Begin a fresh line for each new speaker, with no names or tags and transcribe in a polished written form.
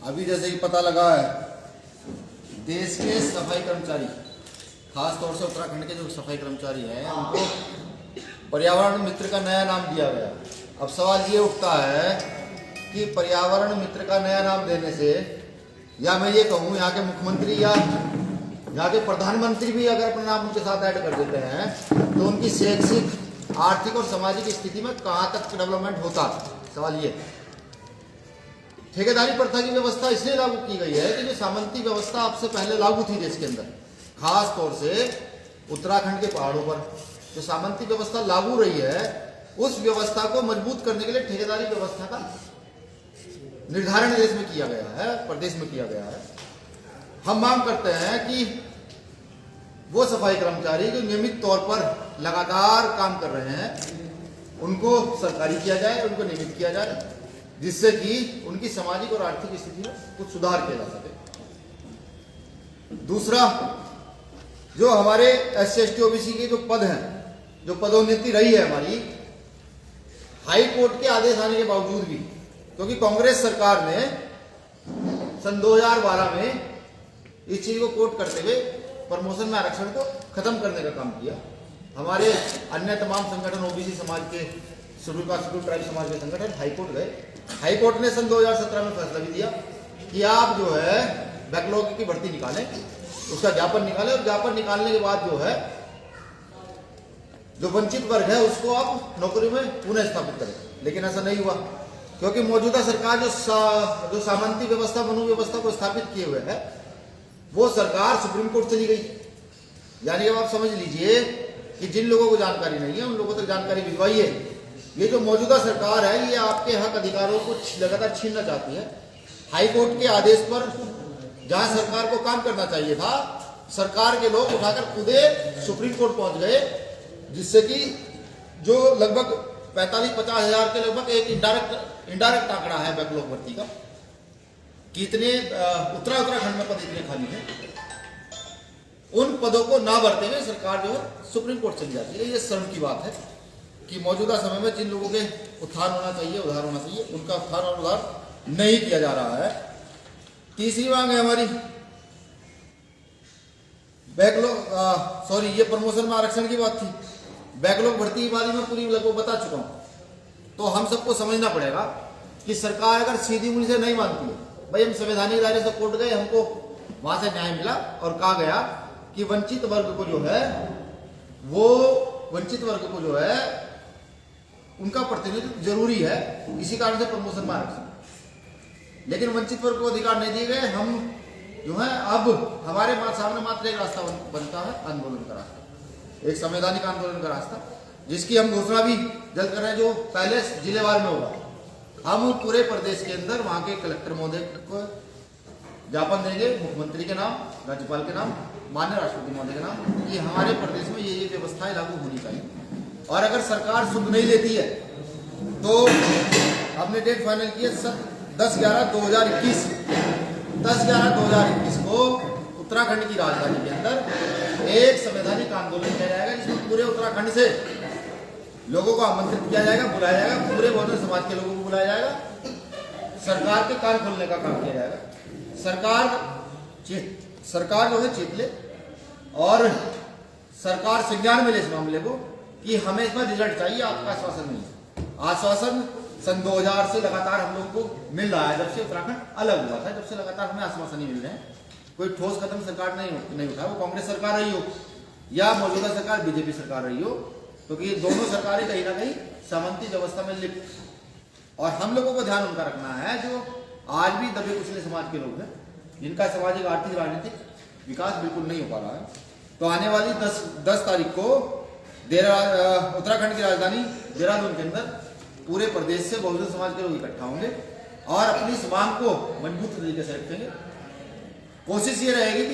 अभी जैसे कि पता लगा है, देश के सफाई कर्मचारी, खास तौर से उत्तराखंड के जो सफाई कर्मचारी हैं, उनको पर्यावरण मित्र का नया नाम दिया गया। अब सवाल ये उठता है कि पर्यावरण मित्र का नया नाम देने से, या मैं ये कहूँ यहाँ के मुख्यमंत्री या यहाँ के प्रधानमंत्री भी अगर अपना नाम उनके साथ ऐड कर देते हैं तो उनकी शैक्षिक, आर्थिक और सामाजिक स्थिति में कहाँ तक डेवलपमेंट होता। सवाल ये, ठेकेदारी प्रथा की व्यवस्था इसलिए लागू की गई है कि जो सामंती व्यवस्था आपसे पहले लागू थी देश के अंदर, खास तौर से उत्तराखंड के पहाड़ों पर जो सामंती व्यवस्था लागू रही है, उस व्यवस्था को मजबूत करने के लिए ठेकेदारी व्यवस्था का निर्धारण देश में किया गया है, प्रदेश में किया गया है। हम मांग करते हैं कि वो सफाई कर्मचारी जो नियमित तौर पर लगातार काम कर रहे हैं, उनको सरकारी किया जाए, उनको नियमित किया जाए, जिससे कि उनकी सामाजिक और आर्थिक स्थिति में कुछ सुधार किया जा सके। दूसरा, जो हमारे SC/ST OBC के जो पद हैं, जो पदोन्नति रही है हमारी, हाई कोर्ट के आदेश आने के बावजूद भी, क्योंकि कांग्रेस सरकार ने सन 2012 में इस चीज को कोर्ट करते हुए प्रमोशन में आरक्षण को खत्म करने का काम किया। हमारे अन्य तमाम संगठन, OBC समाज के, शेड्यूल कास्ट, शेड्यूल ट्राइब समाज के संगठन हाईकोर्ट गए। हाईकोर्ट ने सन 2017 में फैसला भी दिया कि आप जो है बैकलॉग की भर्ती निकालें, उसका ज्ञापन निकालें, और ज्ञापन निकालने के बाद जो है जो वंचित वर्ग है उसको आप नौकरी में पुनः स्थापित करें। लेकिन ऐसा नहीं हुआ, क्योंकि मौजूदा सरकार जो सामंती व्यवस्था, मनु व्यवस्था को स्थापित किए हुए है, वो सरकार सुप्रीम कोर्ट चली गई। यानी अब आप समझ लीजिए कि जिन लोगों को जानकारी नहीं है उन लोगों तक जानकारी भिजवाइए। ये जो मौजूदा सरकार है, ये आपके हक अधिकारों को लगातार छीनना चाहती है। हाई कोर्ट के आदेश पर जहां सरकार को काम करना चाहिए था, सरकार के लोग उठाकर कूदे सुप्रीम कोर्ट पहुंच गए, जिससे कि जो लगभग 45-50 हजार के लगभग एक इंडायरेक्ट आंकड़ा है बैकलॉग भर्ती का, कितने उत्तराखंड में पद इतने खाली हैं, उन पदों को ना भरते हुए सरकार जो है सुप्रीम कोर्ट चली जाती है। ये शर्म की बात है कि मौजूदा समय में जिन लोगों के उत्थान होना चाहिए, उद्धार होना चाहिए, उनका उत्थान और उद्धार नहीं किया जा रहा है। तीसरी मांग है हमारी बैकलॉग, ये प्रमोशन में आरक्षण की बात थी। बैकलॉग भर्ती के बारे में पूरी लगभग बता चुका हूं। तो हम सबको समझना पड़ेगा कि सरकार अगर सीधी उंगली से नहीं मानती है, भाई हम संवैधानिक दायरे से कोर्ट गए, हमको वहां से न्याय मिला और कहा गया कि वंचित वर्ग को जो है, वो वंचित वर्ग को जो है उनका प्रतिनिधित्व जरूरी है, इसी कारण से प्रमोशन में आरक्षण। लेकिन वंचित वर्ग को अधिकार नहीं दिए गए। हम जो है अब हमारे सामने मात्र एक रास्ता बनता है, आंदोलन का रास्ता, एक संवैधानिक आंदोलन का रास्ता, जिसकी हम घोषणा भी जल्द कर रहे हैं, जो पहले जिलेवार में होगा। हम पूरे प्रदेश के अंदर वहां के कलेक्टर महोदय को ज्ञापन देंगे, मुख्यमंत्री के नाम, राज्यपाल के नाम, माननीय राष्ट्रपति महोदय के नाम, कि हमारे प्रदेश में ये व्यवस्थाएं लागू होनी चाहिए। और अगर सरकार सुध नहीं लेती है तो हमने डेट फाइनल की है 10/11/2021 को उत्तराखंड की राजधानी के अंदर एक संवैधानिक आंदोलन किया जाएगा, जिसमें पूरे उत्तराखंड से लोगों को आमंत्रित किया जाएगा, बुलाया जाएगा, पूरे बहुजन समाज के लोगों को बुलाया जाएगा, सरकार के कान खोलने का काम किया जाएगा। सरकार जो है चेत ले और सरकार संज्ञान में ले इस मामले को कि हमें इसमें रिजल्ट चाहिए, आपका आश्वासन नहीं। आश्वासन सन 2000 से लगातार हम लोग को मिल रहा है, जब से उत्तराखंड अलग हुआ था, जब से लगातार हमें आश्वासन ही मिल रहे हैं। कोई ठोस कदम सरकार नहीं उठा, वो कांग्रेस सरकार रही हो या मौजूदा सरकार बीजेपी सरकार रही हो, क्योंकि ये दोनों सरकारें कहीं ना कहीं सामंती व्यवस्था में लिप्त। और हम लोगों को ध्यान उनका रखना है जो आज भी दबे कुचले समाज के लोग हैं, जिनका सामाजिक, आर्थिक, राजनीतिक विकास बिल्कुल नहीं हो पा रहा है। तो आने वाली 10 तारीख को उत्तराखंड की राजधानी देहरादून के अंदर पूरे प्रदेश से बहुजन समाज के लोग इकट्ठा होंगे और अपनी इस मांग को मजबूत तरीके से रखेंगे। कोशिश ये रहेगी कि